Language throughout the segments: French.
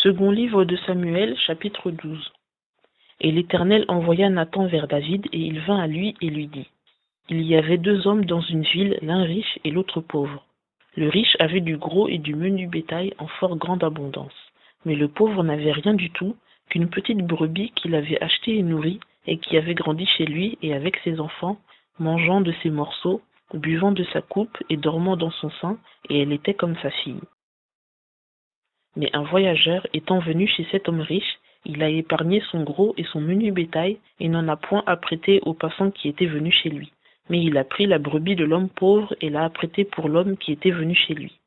Second livre de Samuel, chapitre 12. Et l'Éternel envoya Nathan vers David, et il vint à lui et lui dit: Il y avait deux hommes dans une ville, l'un riche et l'autre pauvre. Le riche avait du gros et du menu bétail en fort grande abondance, mais le pauvre n'avait rien du tout qu'une petite brebis qu'il avait achetée et nourrie, et qui avait grandi chez lui et avec ses enfants, mangeant de ses morceaux, buvant de sa coupe et dormant dans son sein, et elle était comme sa fille. Mais un voyageur étant venu chez cet homme riche, il a épargné son gros et son menu bétail, et n'en a point apprêté aux passants qui étaient venus chez lui. Mais il a pris la brebis de l'homme pauvre et l'a apprêtée pour l'homme qui était venu chez lui.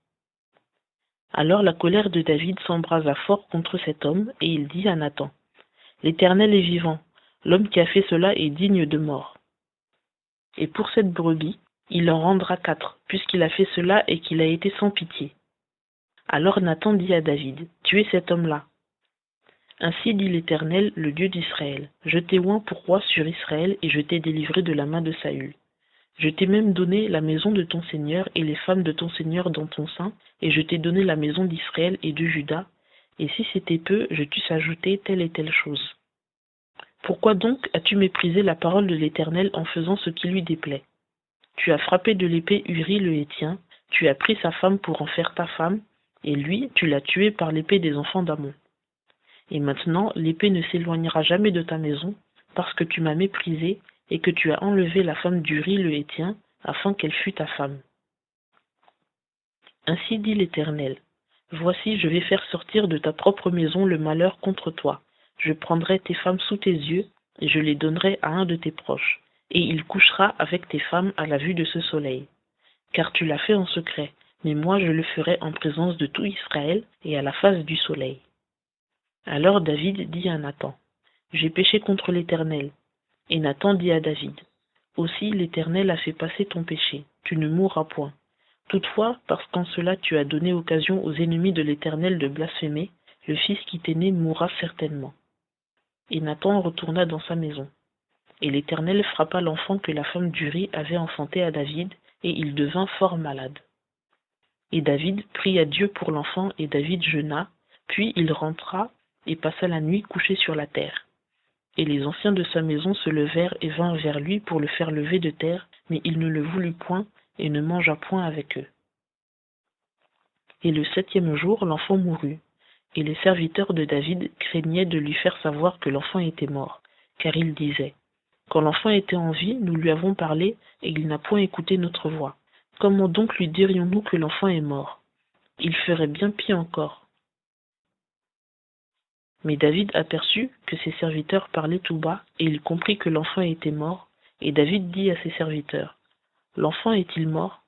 Alors la colère de David s'embrasa fort contre cet homme, et il dit à Nathan: L'Éternel est vivant, l'homme qui a fait cela est digne de mort. Et pour cette brebis, il en rendra 4, puisqu'il a fait cela et qu'il a été sans pitié. Alors Nathan dit à David: Tuez cet homme-là. Ainsi dit l'Éternel, le Dieu d'Israël: Je t'ai oint pour roi sur Israël, et je t'ai délivré de la main de Saül. Je t'ai même donné la maison de ton Seigneur et les femmes de ton Seigneur dans ton sein, et je t'ai donné la maison d'Israël et de Juda, et si c'était peu, je t'eusse ajouté telle et telle chose. Pourquoi donc as-tu méprisé la parole de l'Éternel en faisant ce qui lui déplaît? Tu as frappé de l'épée Uri le Héthien, tu as pris sa femme pour en faire ta femme, et lui, tu l'as tué par l'épée des enfants d'Ammon. Et maintenant, l'épée ne s'éloignera jamais de ta maison, parce que tu m'as méprisé, et que tu as enlevé la femme d'Uri le Héthien, afin qu'elle fût ta femme. Ainsi dit l'Éternel: Voici, je vais faire sortir de ta propre maison le malheur contre toi. Je prendrai tes femmes sous tes yeux, et je les donnerai à un de tes proches, et il couchera avec tes femmes à la vue de ce soleil. Car tu l'as fait en secret, mais moi je le ferai en présence de tout Israël et à la face du soleil. Alors David dit à Nathan: J'ai péché contre l'Éternel. Et Nathan dit à David: Aussi l'Éternel a fait passer ton péché, tu ne mourras point. Toutefois, parce qu'en cela tu as donné occasion aux ennemis de l'Éternel de blasphémer, le fils qui t'est né mourra certainement. Et Nathan retourna dans sa maison. Et l'Éternel frappa l'enfant que la femme d'Uri avait enfanté à David, et il devint fort malade. Et David pria Dieu pour l'enfant, et David jeûna, puis il rentra et passa la nuit couché sur la terre. Et les anciens de sa maison se levèrent et vinrent vers lui pour le faire lever de terre, mais il ne le voulut point, et ne mangea point avec eux. Et le 7e jour, l'enfant mourut, et les serviteurs de David craignaient de lui faire savoir que l'enfant était mort, car ils disaient: Quand l'enfant était en vie, nous lui avons parlé, et il n'a point écouté notre voix. Comment donc lui dirions-nous que l'enfant est mort? Il ferait bien pis encore. Mais David aperçut que ses serviteurs parlaient tout bas, et il comprit que l'enfant était mort, et David dit à ses serviteurs: L'enfant est-il mort?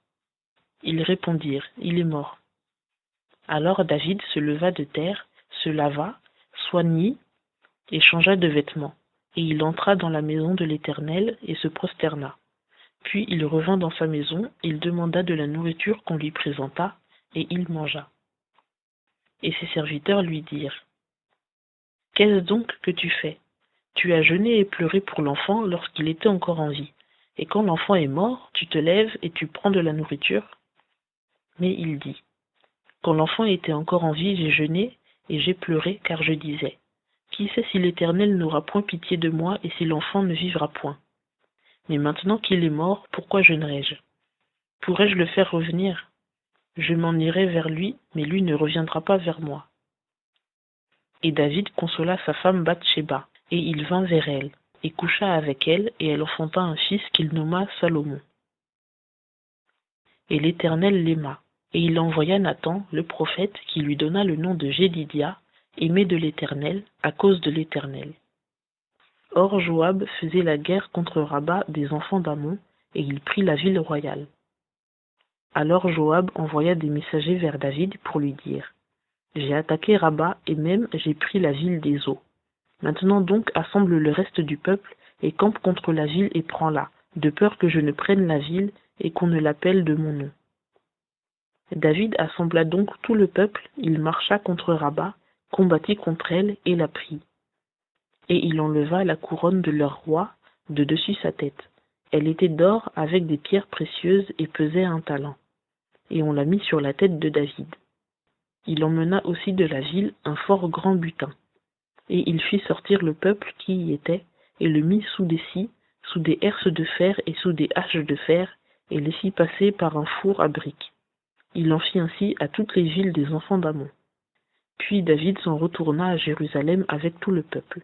Ils répondirent: Il est mort. Alors David se leva de terre, se lava, soignit, et changea de vêtements, et il entra dans la maison de l'Éternel, et se prosterna. Puis il revint dans sa maison, il demanda de la nourriture qu'on lui présenta, et il mangea. Et ses serviteurs lui dirent: Qu'est-ce donc que tu fais? Tu as jeûné et pleuré pour l'enfant lorsqu'il était encore en vie, et quand l'enfant est mort, tu te lèves et tu prends de la nourriture? Mais il dit: Quand l'enfant était encore en vie, j'ai jeûné et j'ai pleuré, car je disais: Qui sait si l'Éternel n'aura point pitié de moi et si l'enfant ne vivra point? Mais maintenant qu'il est mort, pourquoi jeûnerai-je? Pourrais-je le faire revenir? Je m'en irai vers lui, mais lui ne reviendra pas vers moi. Et David consola sa femme Bathsheba, et il vint vers elle, et coucha avec elle, et elle enfanta un fils qu'il nomma Salomon. Et l'Éternel l'aima, et il envoya Nathan, le prophète, qui lui donna le nom de Jédidia, aimé de l'Éternel, à cause de l'Éternel. Or Joab faisait la guerre contre Rabat des enfants d'Ammon, et il prit la ville royale. Alors Joab envoya des messagers vers David pour lui dire: J'ai attaqué Rabat, et même j'ai pris la ville des eaux. Maintenant donc assemble le reste du peuple, et campe contre la ville et prends-la, de peur que je ne prenne la ville, et qu'on ne l'appelle de mon nom. David assembla donc tout le peuple, il marcha contre Rabat, combattit contre elle, et la prit. Et il enleva la couronne de leur roi de dessus sa tête. Elle était d'or avec des pierres précieuses et pesait 1 talent. Et on la mit sur la tête de David. Il emmena aussi de la ville un fort grand butin. Et il fit sortir le peuple qui y était, et le mit sous des scies, sous des herses de fer et sous des haches de fer, et les fit passer par un four à briques. Il en fit ainsi à toutes les villes des enfants d'Ammon. Puis David s'en retourna à Jérusalem avec tout le peuple.